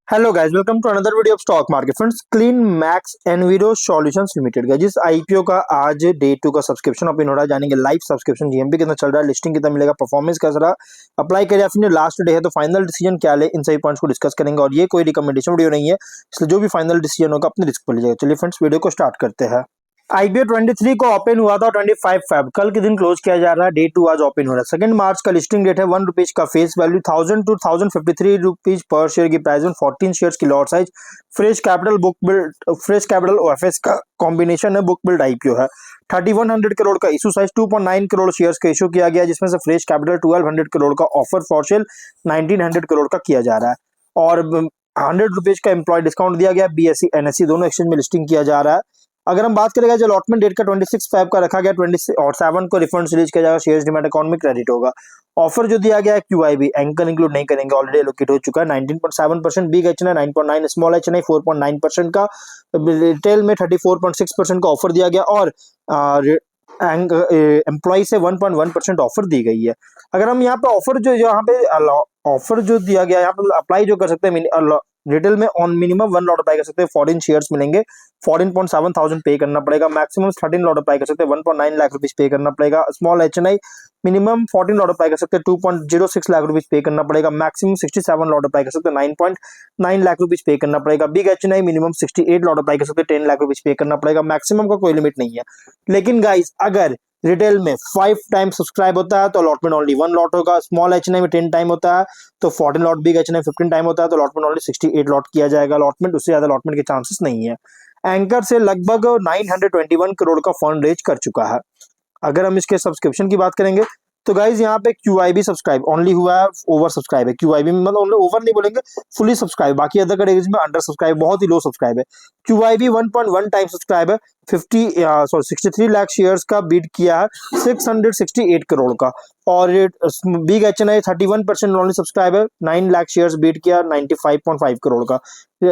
Hello guys, welcome to another video of stock market friends. Clean Max Enviro Solutions Limited का जिस IPO का आज day 2 का subscription open हो रहा है, जानेंगे लाइव सब्सक्रिप्शन जीएमपी कितना चल रहा है, लिस्टिंग कितना मिलेगा, परफॉर्मेंस कैसा रहा, अप्लाई करिए अपने लास्ट डे है तो फाइनल डिसीजन क्या ले, इन सभी पॉइंट्स को डिस्कस करेंगे। और ये कोई रिकमेंडेशन वीडियो नहीं है, इसलिए जो भी फाइनल डिसीजन होगा अपने रिस्क पर लीजिएगा। चलिए फ्रेंड्स, वीडियो को स्टार्ट करते हैं। आईपीओ 23 को ओपन हुआ था 25 फेब, कल के दिन क्लोज किया जा रहा है। डे 2 आज ओपन हो रहा है। 2 मार्च का लिस्टिंग डेट है। 1 रुपीज का फेस वैल्यू, 1000 टू 1053 रुपीज पर शेयर की प्राइस में, 14 शेयर्स की lot size, fresh capital book build, fresh capital OFS का कॉम्बिनेशन है, बुक बिल्ड आईपीओ है। 3100 करोड़ का इशू साइज, 2.9 करोड़ शेयर्स का इशू किया गया, जिसमें से फ्रेश कैपिटल 1200 करोड़ का, ऑफर फॉर सेल 1900 करोड़ का किया जा रहा है। और 100 रुपीज का एम्प्लॉय डिस्काउंट दिया गया। बीएससी एनएससी दोनों एक्सचेंज में लिस्टिंग किया जा रहा है। अगर हम बात करेंगे, जो अलॉटमेंट डेट का 26 फेब का रखा गया, 26 और 7 को रिफंड रिलीज किया जाएगा, शेयर्स डिमैट अकाउंट में क्रेडिट होगा। ऑफर जो दिया गया है क्यूआईबी एंकर इंक्लूड नहीं करेंगे, ऑलरेडी एलोकेट हो चुका है। 19.7% बिग एचएनआई, 9.9 स्मॉल एचएनआई, 4.9% का, रिटेल में 34.6% का ऑफर दिया गया। और एम्प्लॉय से 1.1% ऑफर दी गई है। अगर हम यहाँ पे ऑफर जो यहाँ पे ऑफर जो दिया गया है, यहाँ पे अप्लाई जो कर सकते हैं, रिटेल में ऑन मिनिमम 1 लॉट अप्लाई कर सकते हैं, फॉरेन शेयर्स मिलेंगे, 14.7 थाउजेंड पे करना पड़ेगा। मैक्सिमम 13 लॉट अप्लाई कर सकते हैं, 1.9 लाख रुपीज पे करना पड़ेगा। Small HNI minimum 14 lot apply कर सकते हैं, 2.06 लाख रुपीज पे करना पड़ेगा। मैक्सिमम 67 लॉट अप्लाई कर सकते हैं, 9.9 लाख रुपीज पे करना पड़ेगा। Big HNI minimum 68 lot apply कर सकते हैं, 10 लाख रुपीज पे करना पड़ेगा। मैक्सिमम का कोई लिमिट नहीं है। लेकिन गाइस, अगर रिटेल में 5 टाइम सब्सक्राइब होता है तो अलॉटमेंट ओनली 1 लॉट होगा। स्मॉल एचएनआई में 10 टाइम होता है तो 14 लॉट, बिग एचएनआई 15 टाइम होता है तो अलॉटमेंट ओनली 68 लॉट किया जाएगा। अलॉटमेंट, उससे ज्यादा अलॉटमेंट के चांसेस नहीं है। एंकर से लगभग 921 करोड़ का फंड रेज कर चुका है। अगर हम इसके सब्सक्रिप्शन की बात करेंगे तो गाइज यहाँ पे क्यूआईबी सब्सक्राइब ओनली हुआ है, ओवर सब्सक्राइब है। क्यूआईबी में मतलब ओवर नहीं बोलेंगे, फुली सब्सक्राइब। बाकी अदर कैटेगरीज में अंडर सब्सक्राइब, बहुत ही लो सब्सक्राइब है। क्यूआईबी 1.1 टाइम सब्सक्राइब है। 63 लाख शेयर्स का बीट किया है, 668 करोड़ का। और बिग एचएनआई 31% ओनली सब्सक्राइब है, 9 लाख शेयर्स बीट किया, 95.5 करोड़ का।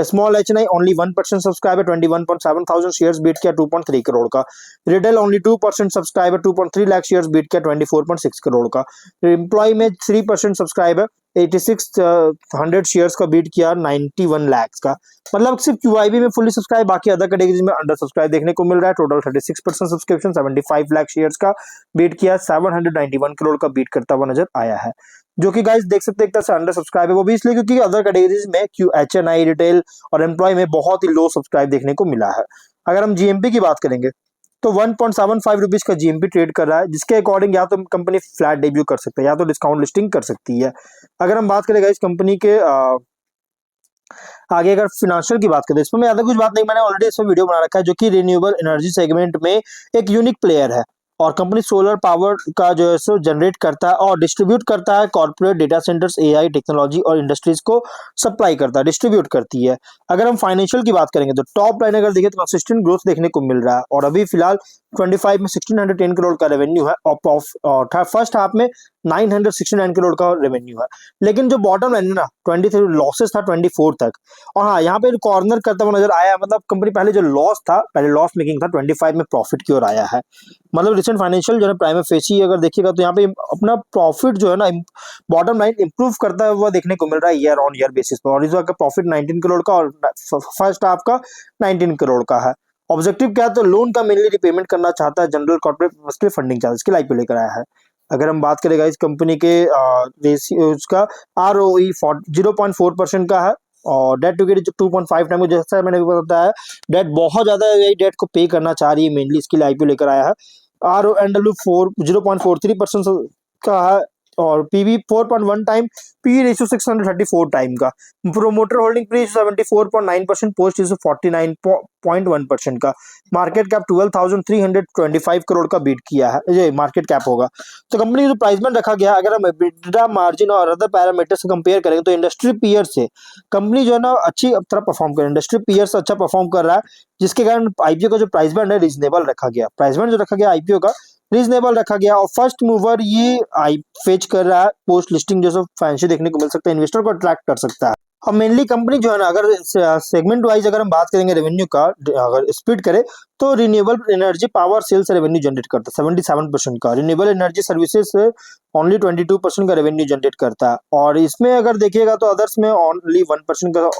स्मॉल एचएनआई ओनली 1% सब्सक्राइब है, 21.7 थाउजेंड शेयर्स बीट किया, 2.3 करोड़ का। रिटेल ओनली 2% सब्सक्राइब है, 2.3 लाख शेयर्स बीट किया, 24.6 करोड़ का। एम्प्लॉय में 3% सब्सक्राइब है, 8600 शेयर्स का बीट किया, 91 लाख का। मतलब सिर्फ क्यूआईबी में फुली सब्सक्राइब, बाकी अदर कैटेगरीज में अंडर सब्सक्राइब देखने को मिल रहा है। टोटल 36% सब्सक्रिप्शन, 75 लाख शेयर्स का बीट किया, 791 करोड़ का बीट करता हुआ नजर आया है। जो कि गाइस देख सकते हैं एक तरह से अंडर सब्सक्राइब है, वो भी इसलिए क्योंकि अदर कैटेगरीज में क्यू एचएनआई, रिटेल और एम्प्लॉय में बहुत ही लो सब्सक्राइब देखने को मिला है। अगर हम जीएमपी की बात करेंगे तो 1.75 रुपीज का जीएमपी ट्रेड कर रहा है, जिसके अकॉर्डिंग या तो कंपनी फ्लैट डेब्यू कर सकता है या तो डिस्काउंट लिस्टिंग कर सकती है। अगर हम बात करें इस कंपनी के आगे, अगर फिनेंशियल की बात करें, इसमें मैं ज्यादा कुछ बात नहीं, मैंने ऑलरेडी इसमें वीडियो बना रखा है, जो कि रिन्यूएबल एनर्जी सेगमेंट में एक यूनिक प्लेयर है। और कंपनी सोलर पावर का जो है सो जनरेट करता है और डिस्ट्रीब्यूट करता है, corporate data centres, AI technology और इंडस्ट्रीज को सप्लाई करता है, डिस्ट्रीब्यूट करती है। अगर हम फाइनेंशियल की बात करेंगे तो टॉप लाइन अगर देखिए तो कंसिस्टेंट ग्रोथ देखने को मिल रहा है। और अभी फिलहाल 25 में 1610 करोड़ का रेवेन्यू है, और फर्स्ट हाफ में 969 करोड़ का रेवेन्यू है। लेकिन जो बॉटम लाइन है ना, 23 लॉसेस था 24 तक। और हाँ, यहाँ पे कॉर्नर करता हुआ नजर आया, मतलब कंपनी पहले जो लॉस था, पहले लॉस मेकिंग था, 25 में प्रॉफिट की ओर आया है। मतलब रिसेंट फाइनेंशियल जो है प्राइम फेसी अगर देखिएगा तो यहाँ पे अपना प्रॉफिट जो है ना, बॉटम लाइन इंप्रूव करता हुआ देखने को मिल रहा है ईयर ऑन ईयर बेसिस पर। और इस बार का प्रॉफिट 19 करोड़ का और फर्स्ट हाफ का 19 करोड़ का है। ऑब्जेक्टिव क्या है तो लोन का मेनली रिपेमेंट करना चाहता है, जनरल कॉर्पोरेट फंडिंग चार्जेस के लाइफ पे लेकर आया है। अगर हम बात करेगा इस कंपनी के रेशियोज का, आरओई 0.4% का है, और डेट टू इक्विटी 2.5 टाइम, जैसा मैंने भी बताया, डेट बहुत ज्यादा है, यही डेट को पे करना चाह रही है, मेनली इसके लिए आईपीओ लेकर आया है। आर ओ एन डब्ल्यू 0.43% का है, और PB 4.1 time, P ratio 634 time का। Promoter holding pre 74.9%, post issue 49.1% का। मार्केट कैप 12,325 करोड़ का बीट किया है, ये मार्केट कैप होगा। तो कंपनी का जो प्राइस बैंड रखा गया, अगर हम एबिटा मार्जिन और अदर पैरामीटर्स से कंपेयर करेंगे तो इंडस्ट्री पीयर से कंपनी जो है ना अच्छी तरह परफॉर्म कर रही है, इंडस्ट्री पीयर से अच्छा परफॉर्म कर रहा है, जिसके कारण आईपीओ का जो प्राइस बैंड है रीजनेबल रखा गया। प्राइस बैंड जो रखा गया आईपीओ का रीजनेबल रखा गया, और फर्स्ट मूवर ये आई फेच कर रहा है, पोस्ट लिस्टिंग जैसे फैंसी देखने को मिल सकता है, इन्वेस्टर को अट्रैक्ट कर सकता है। अब मेनली कंपनी जो है ना, अगर सेगमेंट वाइज अगर हम बात करेंगे रेवेन्यू का, अगर स्प्लिट करें तो renewable energy power sales revenue generate करता है 77% का, रिन्यूएबल एनर्जी सर्विसेज ओनली 22% का रेवेन्यू जनरेट करता है। और इसमें अगर देखिएगा तो अदर्स में ओनली 1% का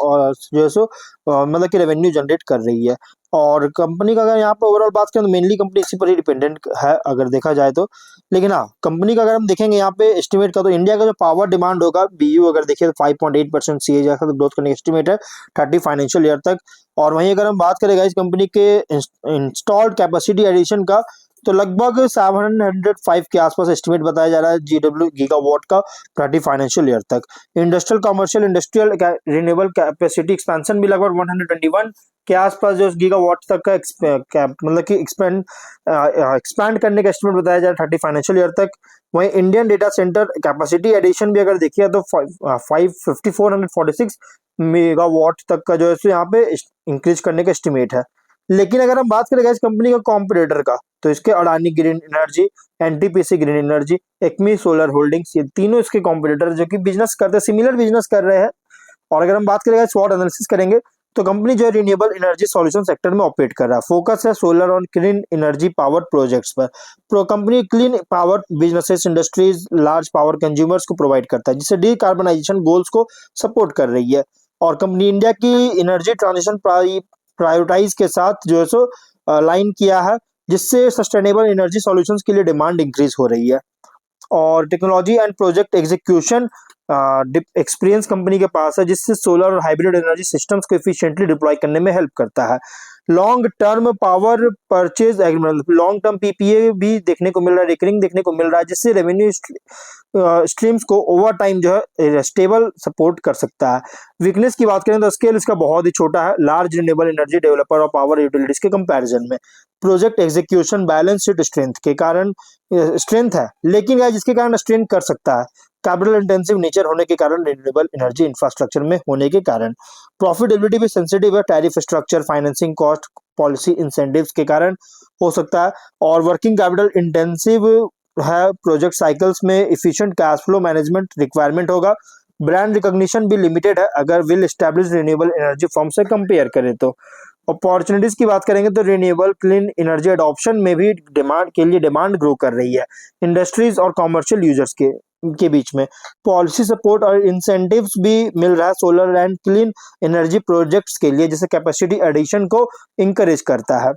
जो है सो मतलब कि रेवेन्यू जनरेट कर रही है। और कंपनी का अगर यहाँ पर ओवरऑल बात करें तो मेनली कंपनी इसी पर ही डिपेंडेंट है अगर देखा जाए तो। लेकिन हाँ, कंपनी का अगर हम देखेंगे यहाँ पे एस्टिमेट का, तो इंडिया का जो पावर डिमांड होगा बीयू अगर देखिए तो 5.8% CAGR का ग्रोथ करने का एस्टिमेट है 30 फाइनेंशियल ईयर तक। और वहीं अगर हम बात करेंगे इस कंपनी के इंस्टॉल्ड कैपेसिटी एडिशन का, तो लगभग 705 के आसपास एस्टिमेट बताया जा रहा है GW गीगावाट का 30 फाइनेंशियल ईयर तक। Industrial commercial industrial renewable capacity expansion भी लगभग 121 के आसपास जो गीगावाट तक का मतलब कि एक्सपैंड करने का एस्टिमेट बताया जा रहा है 30 फाइनेंशियल ईयर तक। वहीं Indian data centre capacity addition भी अगर देखिए तो 5446 मेगावाट तक का जो है सो यहाँ पे इंक्रीज करने का एस्टिमेट है। लेकिन अगर हम बात करें इस कंपनी का कॉम्पिटिटर का, तो इसके Adani green energy, NTPC green energy, acme solar holdings, ये तीनों इसके कॉम्पिटिटर जो कि बिजनेस करते हैं, सिमिलर बिजनेस कर रहे हैं। और अगर हम बात करेंगे स्वॉट एनालिसिस करेंगे तो कंपनी जो है रिन्यूएबल एनर्जी सॉल्यूशन सेक्टर में ऑपरेट कर रहा है, फोकस है सोलर और क्लीन एनर्जी पावर प्रोजेक्ट्स पर। Company clean power businesses industries large power consumers को प्रोवाइड करता है, जिससे डीकार्बनाइजेशन गोल्स को सपोर्ट कर रही है। और कंपनी इंडिया की एनर्जी ट्रांजिशन प्रायोरिटाइज के साथ जो है सो लाइन किया है, जिससे सस्टेनेबल एनर्जी सॉल्यूशंस के लिए डिमांड इंक्रीज हो रही है। और technology and project execution experience company के पास है, जिससे सोलर और हाइब्रिड एनर्जी सिस्टम्स को एफिशिएंटली डिप्लॉय करने में हेल्प करता है। Long term power purchase agreement, long term PPA भी देखने को मिल रहा है, रिकरिंग देखने को मिल रहा है, जिससे रेवेन्यू स्ट्रीम्स को ओवर टाइम जो है स्टेबल सपोर्ट कर सकता है। वीकनेस की बात करें तो स्केल इसका बहुत ही छोटा है लार्ज रिन्यूएबल एनर्जी डेवलपर और पावर यूटिलिटीज के कंपैरिजन में। Project execution balance sheet strength के कारण स्ट्रेंथ है, लेकिन गाइस जिसके कारण स्ट्रेंथ कर सकता है कैपिटल इंटेंसिव नेचर होने के कारण, रिन्यूएबल एनर्जी इंफ्रास्ट्रक्चर में होने के कारण। प्रॉफिटेबिलिटी भी सेंसिटिव है, tariff structure, financing cost, policy incentives के कारण हो सकता है। और वर्किंग कैपिटल इंटेंसिव है, प्रोजेक्ट साइकिल्स में efficient cash flow management requirement होगा। ब्रांड रिकॉग्निशन भी लिमिटेड है अगर well established renewable energy firm से कंपेयर करें तो। अपॉर्चुनिटीज की बात करेंगे तो रिन्यूएबल क्लीन एनर्जी अडॉप्शन में भी डिमांड ग्रो कर रही है इंडस्ट्रीज और कॉमर्शियल यूजर्स के बीच में। पॉलिसी सपोर्ट और इंसेंटिव्स भी मिल रहा है solar and clean energy projects के लिए, जिससे कैपेसिटी एडिशन को इंकरेज करता है।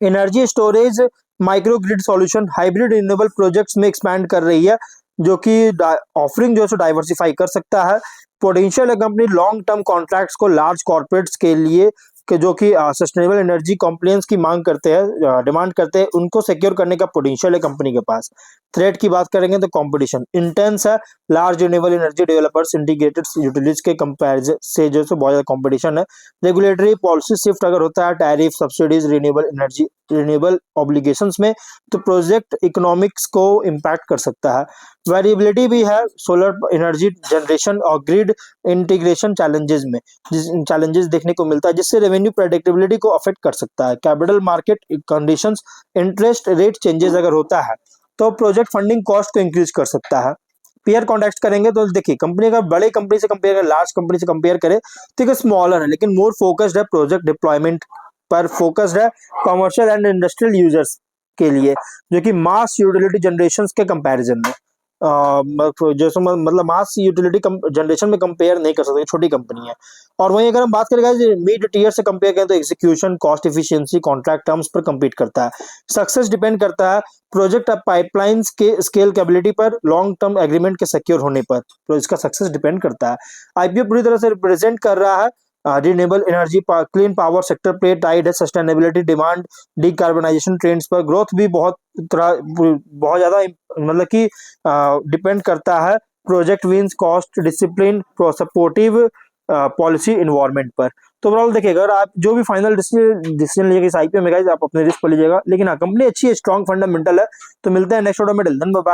Energy storage, micro grid solution, hybrid renewable projects में एक्सपैंड कर रही है, जो कि ऑफरिंग जो है डाइवर्सिफाई कर सकता है। पोटेंशियल है कंपनी लॉन्ग टर्म कॉन्ट्रैक्ट्स को लार्ज कॉर्पोरेट्स के लिए जो कि सस्टेनेबल एनर्जी कॉम्प्लायंस की मांग करते हैं, डिमांड करते हैं, उनको सिक्योर करने का पोटेंशियल है कंपनी के पास। थ्रेट की बात करेंगे तो कंपटीशन इंटेंस है, large renewable energy developers integrated utilities के कंपैरिजन से जो है बहुत ज्यादा कंपटीशन है। रेगुलेटरी पॉलिसी शिफ्ट अगर होता है, टैरिफ सब्सिडीज रिन्यूएबल ऑब्लिगेशंस में, तो प्रोजेक्ट इकोनॉमिक्स को इम्पैक्ट कर सकता है। वेरिएबिलिटी भी है सोलर एनर्जी जनरेशन और ग्रिड इंटीग्रेशन चैलेंजेस देखने को मिलता है, जिससे रेवेन्यू प्रेडिक्टेबिलिटी को अफेक्ट कर सकता है। Capital market conditions, interest rate changes अगर होता है तो प्रोजेक्ट फंडिंग कॉस्ट को इंक्रीज कर सकता है। पेयर कॉन्टेक्ट करेंगे तो देखिए कंपनी का बड़े कंपनी से कंपेयर करें, लार्ज कंपनी से कंपेयर करें तो एक स्मॉलर है, लेकिन मोर फोकस्ड है प्रोजेक्ट डिप्लॉयमेंट पर, फोकस्ड है कमर्शियल एंड इंडस्ट्रियल यूजर्स के लिए, जो कि मास यूटिलिटी जनरेशन के कंपैरिजन में जैसे मतलब मास यूटिलिटी जनरेशन में कंपेयर नहीं कर सकते, छोटी कंपनी है। और वहीं अगर हम बात करें मिड टीयर से कंपेयर करें तो execution, cost efficiency, contract terms पर compete करता है। सक्सेस डिपेंड करता है प्रोजेक्ट पाइपलाइंस के स्केल कैपेबिलिटी पर, लॉन्ग टर्म एग्रीमेंट के सिक्योर होने पर, तो इसका सक्सेस डिपेंड करता है। IPO पूरी तरह से रिप्रेजेंट कर रहा है renewable energy clean power sector पे टाइड है, सस्टेनेबिलिटी डिमांड डिकार्बनाइजेशन ट्रेंड्स पर। ग्रोथ भी बहुत ज्यादा मतलब कि डिपेंड करता है project wins, cost discipline, supportive policy environment पर। तो ओवरऑल देखिएगा अगर आप जो भी फाइनल डिसीजन लीजिएगा इस IPO में गाइस, आप अपने रिस्क पर लीजिएगा। लेकिन हाँ, कंपनी अच्छी है, स्ट्रॉन्ग फंडामेंटल है। तो मिलते हैं नेक्स्ट वीडियो में, टिल देन बाय बाय।